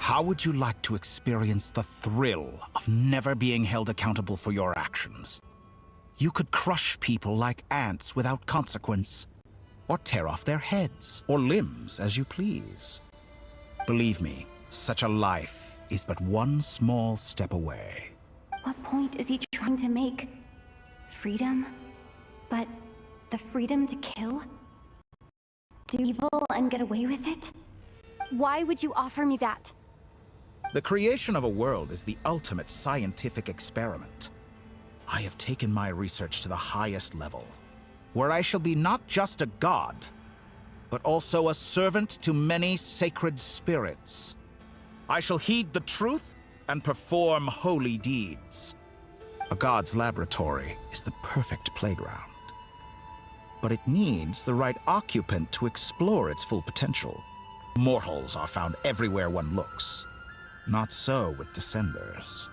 How would you like to experience the thrill of never being held accountable for your actions? You could crush people like ants without consequence, or tear off their heads or limbs as you please. Believe me, such a life is but one small step away. What point is he trying to make? Freedom? But the freedom to kill? Do evil and get away with it? Why would you offer me that? The creation of a world is the ultimate scientific experiment. I have taken my research to the highest level, where I shall be not just a god, but also a servant to many sacred spirits. I shall heed the truth and perform holy deeds. A god's laboratory is the perfect playground, but it needs the right occupant to explore its full potential. Mortals are found everywhere one looks. Not so with Descenders.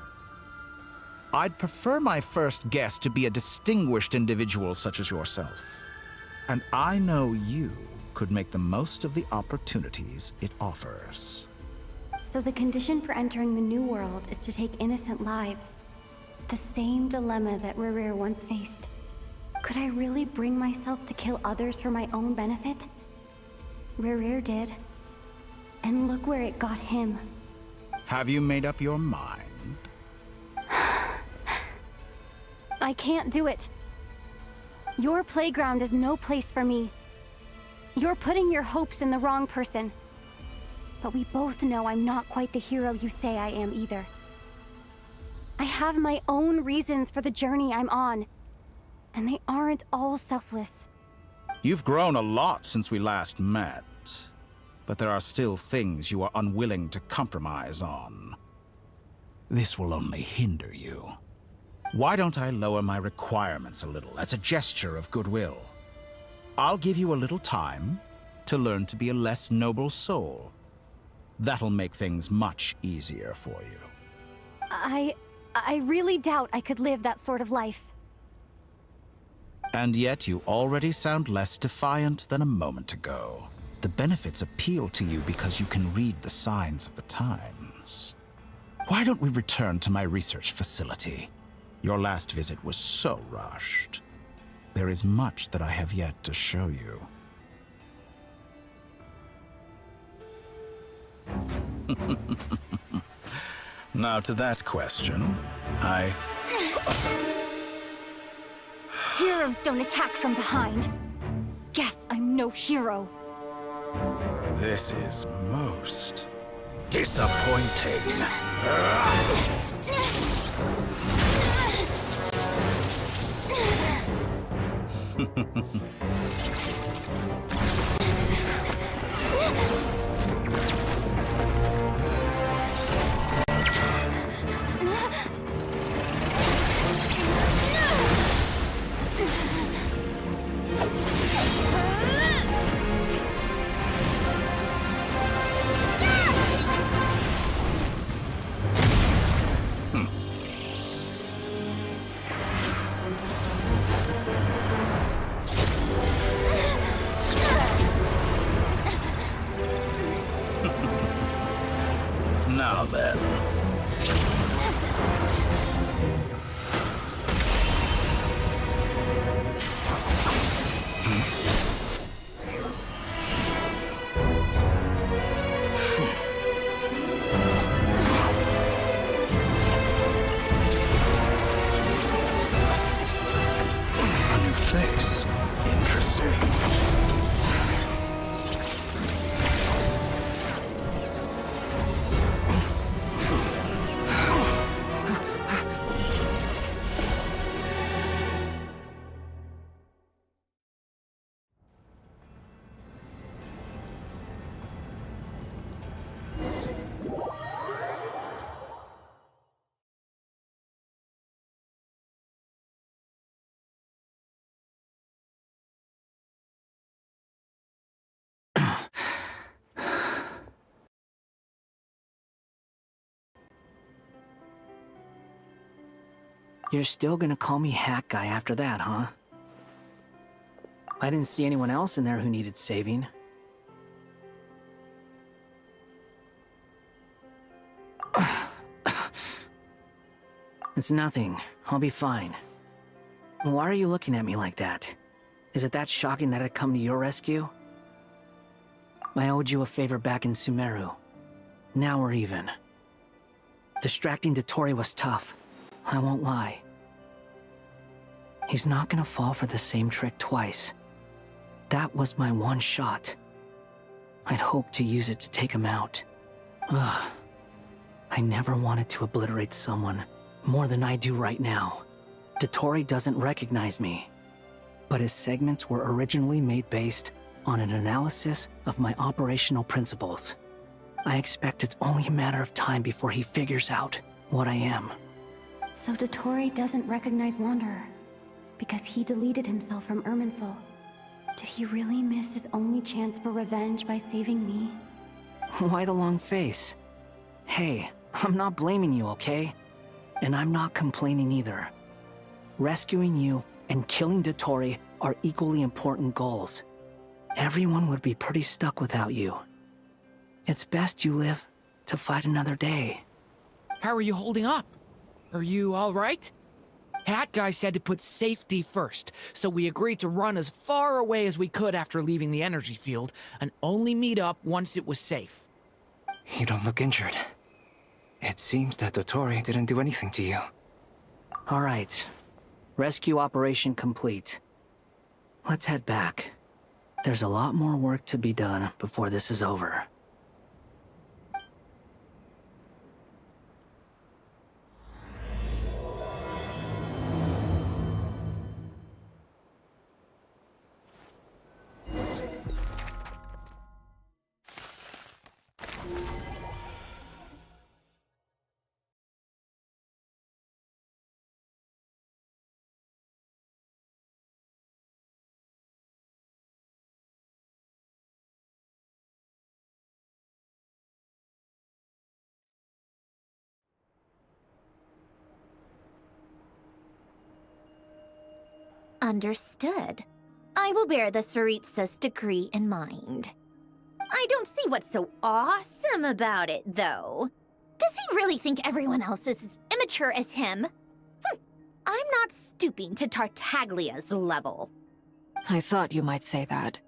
I'd prefer my first guest to be a distinguished individual such as yourself. And I know you could make the most of the opportunities it offers. So the condition for entering the new world is to take innocent lives. The same dilemma that VIIl once faced. Could I really bring myself to kill others for my own benefit? VIIl did. And look where it got him. Have you made up your mind? I can't do it. Your playground is no place for me. You're putting your hopes in the wrong person. But we both know I'm not quite the hero you say I am either. I have my own reasons for the journey I'm on, and they aren't all selfless. You've grown a lot since we last met, but there are still things you are unwilling to compromise on. This will only hinder you. Why don't I lower my requirements a little as a gesture of goodwill? I'll give you a little time to learn to be a less noble soul. That'll make things much easier for you. I really doubt I could live that sort of life. And yet you already sound less defiant than a moment ago. The benefits appeal to you because you can read the signs of the times. Why don't we return to my research facility? Your last visit was so rushed. There is much that I have yet to show you. Now to that question, Heroes don't attack from behind. Guess I'm no hero. This is most disappointing. Now then. A new face. Interesting. You're still gonna call me Hack Guy after that, huh? I didn't see anyone else in there who needed saving. It's nothing. I'll be fine. Why are you looking at me like that? Is it that shocking that I'd come to your rescue? I owed you a favor back in Sumeru. Now we're even. Distracting Dotori was tough. I won't lie. He's not gonna fall for the same trick twice. That was my one shot. I'd hoped to use it to take him out. Ugh. I never wanted to obliterate someone more than I do right now. Dotori doesn't recognize me, but his segments were originally made based on an analysis of my operational principles. I expect it's only a matter of time before he figures out what I am. So Dotori doesn't recognize Wanderer because he deleted himself from Irminsul. Did he really miss his only chance for revenge by saving me? Why the long face? Hey, I'm not blaming you, okay? And I'm not complaining either. Rescuing you and killing Dotori are equally important goals. Everyone would be pretty stuck without you. It's best you live to fight another day. How are you holding up? Are you all right? Hat Guy said to put safety first, so we agreed to run as far away as we could after leaving the energy field, and only meet up once it was safe. You don't look injured. It seems that Dotori didn't do anything to you. All right. Rescue operation complete. Let's head back. There's a lot more work to be done before this is over. Understood. I will bear the Tsaritsa's decree in mind. I don't see what's so awesome about it, though. Does he really think everyone else is as immature as him? I'm not stooping to Tartaglia's level. I thought you might say that.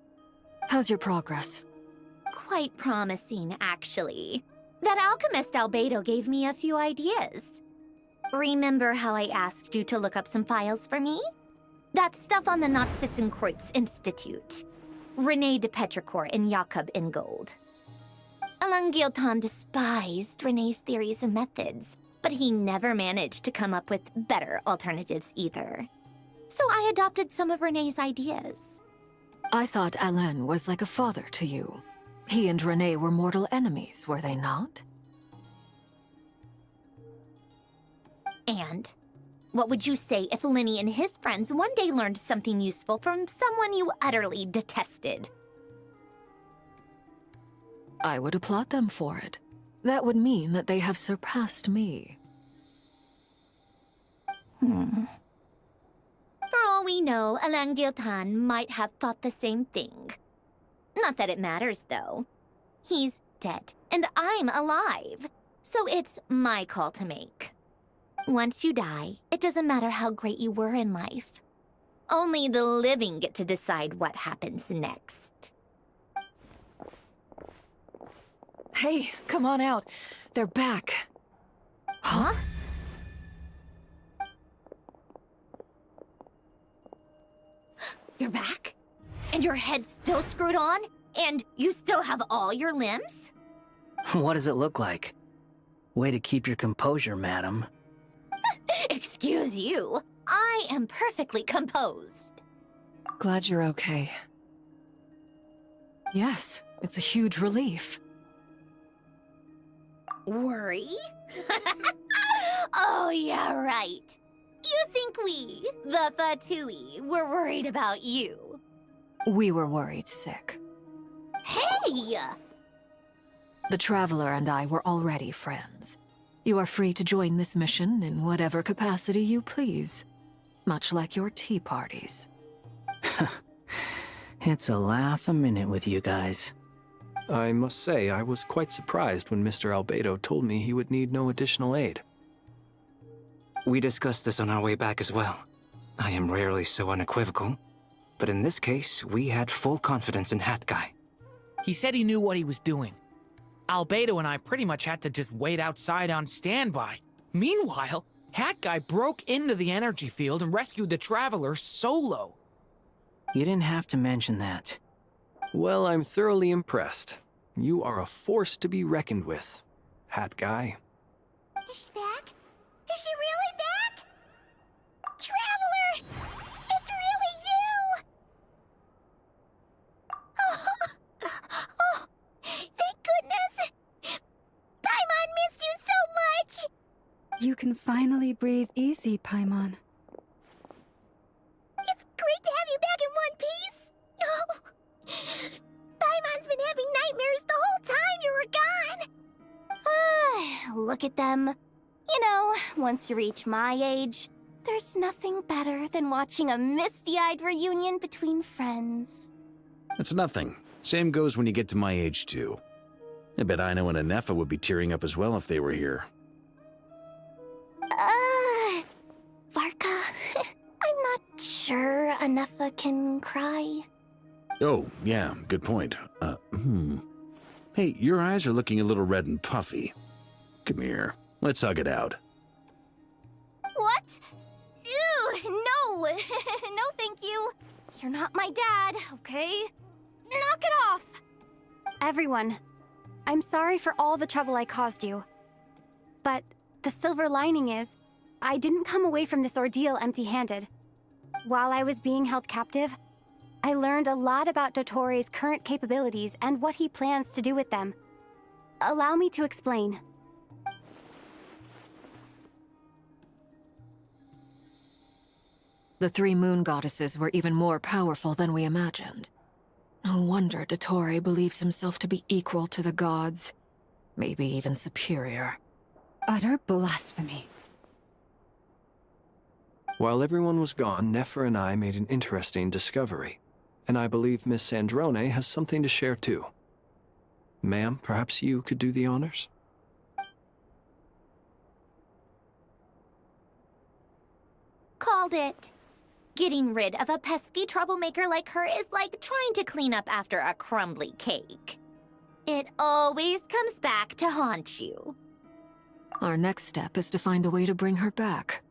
How's your progress? Quite promising, actually. That alchemist Albedo gave me a few ideas. Remember how I asked you to look up some files for me? That stuff on the Natsitzenkreuz Institute. René de Petrichor and Jakob Ingold. Alain Guilton despised René's theories and methods, but he never managed to come up with better alternatives either. So I adopted some of René's ideas. I thought Alain was like a father to you. He and René were mortal enemies, were they not? And what would you say if Lenny and his friends one day learned something useful from someone you utterly detested? I would applaud them for it. That would mean that they have surpassed me. For all we know, Alain Guilton might have thought the same thing. Not that it matters, though. He's dead, and I'm alive. So it's my call to make. Once you die, it doesn't matter how great you were in life. Only the living get to decide what happens next. Hey, come on out. They're back. Huh? You're back? And your head's still screwed on? And you still have all your limbs? What does it look like? Way to keep your composure, madam. Excuse you. I am perfectly composed. Glad you're okay. Yes, it's a huge relief. Worry? Oh, yeah, right. You think we, the Fatui, were worried about you? We were worried sick. Hey! The Traveler and I were already friends. You are free to join this mission in whatever capacity you please. Much like your tea parties. It's a laugh a minute with you guys. I must say, I was quite surprised when Mr. Albedo told me he would need no additional aid. We discussed this on our way back as well. I am rarely so unequivocal, but in this case, we had full confidence in Hat Guy. He said he knew what he was doing. Albedo and I pretty much had to just wait outside on standby. Meanwhile, Hat Guy broke into the energy field and rescued the Traveler solo. You didn't have to mention that. Well, I'm thoroughly impressed. You are a force to be reckoned with, Hat Guy. Is she back? Is she really back? Traveler! It's really you! Oh, thank goodness! Paimon missed you so much! You can finally breathe easy, Paimon. It's great to have you back in one piece! Oh, Paimon's been having nightmares the whole time you were gone! Look at them. You know, once you reach my age, there's nothing better than watching a misty-eyed reunion between friends. It's nothing. Same goes when you get to my age, too. I bet Ino and Anefa would be tearing up as well if they were here. Varka, I'm not sure Anefa can cry. Oh, yeah, good point. Hey, your eyes are looking a little red and puffy. Come here, let's hug it out. What? Ew, no! No, thank you. You're not my dad, okay? Knock it off! Everyone, I'm sorry for all the trouble I caused you. But the silver lining is, I didn't come away from this ordeal empty-handed. While I was being held captive, I learned a lot about Dottoro's current capabilities and what he plans to do with them. Allow me to explain. The three moon goddesses were even more powerful than we imagined. No wonder Dottore believes himself to be equal to the gods. Maybe even superior. Utter blasphemy. While everyone was gone, Nefer and I made an interesting discovery. And I believe Miss Sandrone has something to share too. Ma'am, perhaps you could do the honors? Called it. Getting rid of a pesky troublemaker like her is like trying to clean up after a crumbly cake. It always comes back to haunt you. Our next step is to find a way to bring her back.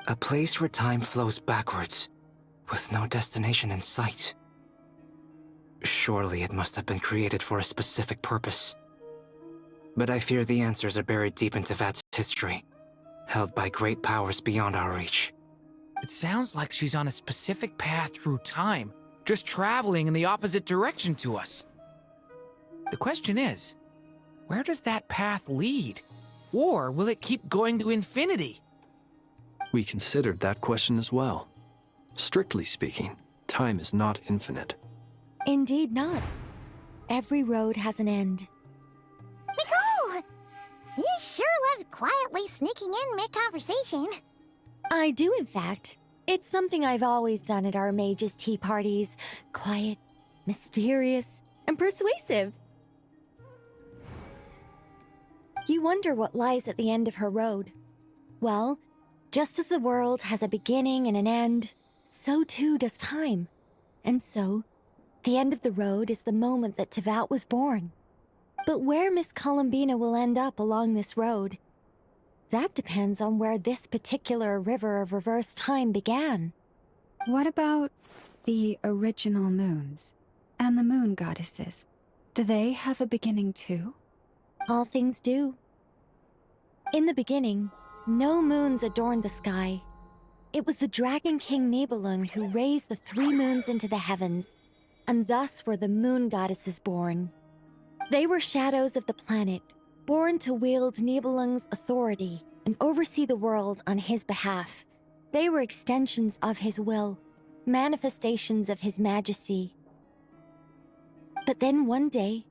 A place where time flows backwards, with no destination in sight. Surely it must have been created for a specific purpose. But I fear the answers are buried deep into Vat's history, held by great powers beyond our reach. It sounds like she's on a specific path through time, just traveling in the opposite direction to us. The question is, where does that path lead? Or will it keep going to infinity? We considered that question as well. Strictly speaking, time is not infinite. Indeed not. Every road has an end. Nicole! You sure loved quietly sneaking in mid-conversation. I do, in fact. It's something I've always done at our mages' tea parties. Quiet, mysterious, and persuasive. You wonder what lies at the end of her road. Well, just as the world has a beginning and an end, so too does time. And so, the end of the road is the moment that Teyvat was born. But where Miss Columbina will end up along this road, that depends on where this particular river of reverse time began. What about the original moons and the moon goddesses? Do they have a beginning too? All things do. In the beginning, no moons adorned the sky. It was the Dragon King Nibelung who raised the three moons into the heavens, and thus were the moon goddesses born. They were shadows of the planet, born to wield Nibelung's authority and oversee the world on his behalf. They were extensions of his will, manifestations of his majesty. But then one day,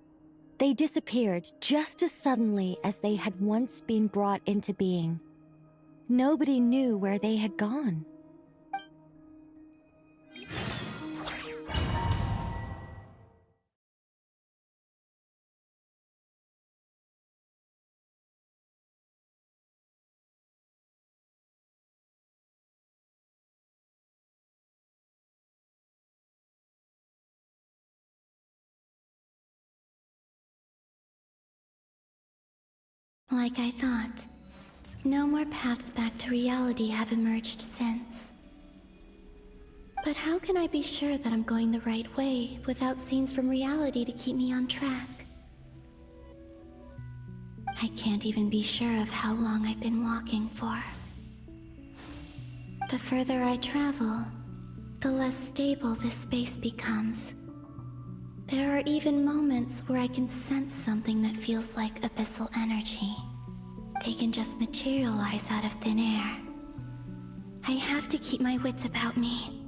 they disappeared just as suddenly as they had once been brought into being. Nobody knew where they had gone. Like I thought, no more paths back to reality have emerged since. But how can I be sure that I'm going the right way without scenes from reality to keep me on track? I can't even be sure of how long I've been walking for. The further I travel, the less stable this space becomes. There are even moments where I can sense something that feels like abyssal energy. They can just materialize out of thin air. I have to keep my wits about me.